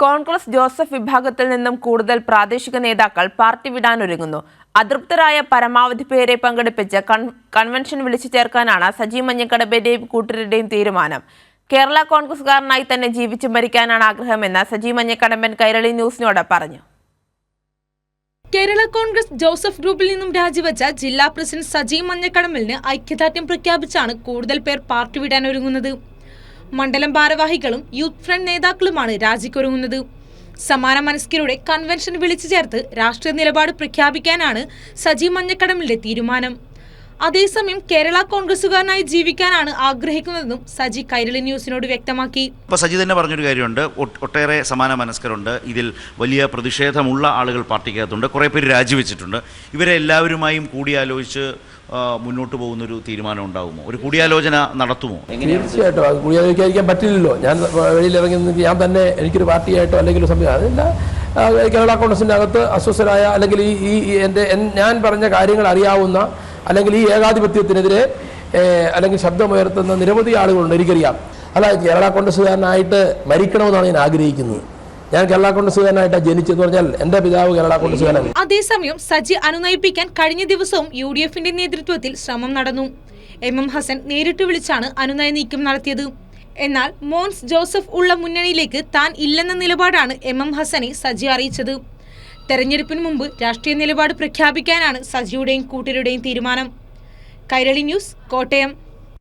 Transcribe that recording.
Congress Joseph വിഭാഗത്തിൽ നിന്നും കൂടുതൽ പ്രാദേശിക നേതാക്കൾ പാർട്ടി വിടാനൊരുങ്ങുന്നു. അതൃപ്തരായ പരമാവധി പേരെ പങ്കെടുപ്പിച്ച് കൺവെൻഷൻ വിളിച്ചു ചേർക്കാനാണ് സജി മഞ്ഞക്കടമ്പിന്റെയും കൂട്ടരുടെയും തീരുമാനം. കേരള കോൺഗ്രസുകാരനായി തന്നെ ജീവിച്ചു മരിക്കാനാണ് ആഗ്രഹമെന്ന് സജി മഞ്ഞക്കടമ്പൻ കൈരളി ന്യൂസിനോട് പറഞ്ഞു. കേരള കോൺഗ്രസ് ജോസഫ് ഗ്രൂപ്പിൽ നിന്നും രാജിവെച്ച ജില്ലാ പ്രസിഡന്റ് സജി മഞ്ഞക്കടമ്പലിന് ഐക്യദാർഢ്യം പ്രഖ്യാപിച്ചാണ് കൂടുതൽ പേർ പാർട്ടി വിടാനൊരുങ്ങുന്നത്. മണ്ഡലം ഭാരവാഹികളും യൂത്ത് ഫ്രണ്ട് നേതാക്കളുമാണ് രാജിക്കൊരുങ്ങുന്നത്. സമാന മനസ്കരുടെ കൺവെൻഷൻ വിളിച്ചു ചേർത്ത് രാഷ്ട്രീയ നിലപാട് പ്രഖ്യാപിക്കാനാണ് സജി മഞ്ഞക്കടമ്പിലിന്റെ തീരുമാനം. അതേസമയം കേരള കോൺഗ്രസുകാരനായി ജീവിക്കാനാണ് ആഗ്രഹിക്കുന്നതെന്നും സജി കൈരളി ന്യൂസിനോട് വ്യക്തമാക്കി. ഇപ്പോൾ സജി തന്നെ പറഞ്ഞൊരു കാര്യമുണ്ട്, ഒട്ടേറെ സമാന മനസ്കരുണ്ട്, ഇതിൽ വലിയ പ്രതിഷേധമുള്ള ആളുകൾ പാർട്ടിക്കകത്തുണ്ട്, കുറേ പേര് രാജിവെച്ചിട്ടുണ്ട്. ഇവരെ എല്ലാവരുമായും കൂടിയാലോചിച്ച് മുന്നോട്ട് പോകുന്നൊരു തീരുമാനം ഉണ്ടാകുമോ? ഒരു കൂടിയാലോചന നടത്തുമോ? തീർച്ചയായിട്ടും അത് കൂടിയാലോചിക്കാതിരിക്കാൻ പറ്റില്ലല്ലോ. ഞാൻ വെളിയിലിറങ്ങി ഞാൻ തന്നെ എനിക്കൊരു പാർട്ടിയായിട്ടോ അല്ലെങ്കിൽ ഒരു സംവിധാനം അതില്ല. കേരള കോൺഗ്രസിൻ്റെ അകത്ത് അസ്വസ്ഥരായ അല്ലെങ്കിൽ ഞാൻ പറഞ്ഞ കാര്യങ്ങൾ അറിയാവുന്ന അല്ലെങ്കിൽ ഈ ഏകാധിപത്യത്തിനെതിരെ അല്ലെങ്കിൽ ശബ്ദമുയർത്തുന്ന നിരവധി ആളുകളുണ്ട്, എനിക്കറിയാം. അതായത് കേരള കോൺഗ്രസുകാരനായിട്ട് മരിക്കണമെന്നാണ് ഞാൻ ആഗ്രഹിക്കുന്നത്. ഞാൻ കേരള കോൺഗ്രസുകാരനായിട്ടാണ് ജനിച്ചെന്ന് പറഞ്ഞാൽ എന്റെ പിതാവ് കേരള കോൺഗ്രസുകാരനാണ്. അതേസമയം സജി അനുനയിപ്പിക്കാൻ കഴിഞ്ഞ ദിവസവും UDFന്റെ നേതൃത്വത്തിൽ ശ്രമം നടന്നു. MM ഹസൻ നേരിട്ട് വിളിച്ചാണ് അനുനയ നീക്കം നടത്തിയത്. എന്നാൽ മോൻസ് ജോസഫ് ഉള്ള മുന്നണിയിലേക്ക് താൻ ഇല്ലെന്ന നിലപാടാണ് MM ഹസനെ സജി അറിയിച്ചത്. തെരഞ്ഞെടുപ്പിന് മുമ്പ് രാഷ്ട്രീയ നിലപാട് പ്രഖ്യാപിക്കാനാണ് സജിയുടെയും കൂട്ടരുടെയും തീരുമാനം. കൈരളി ന്യൂസ്, കോട്ടയം.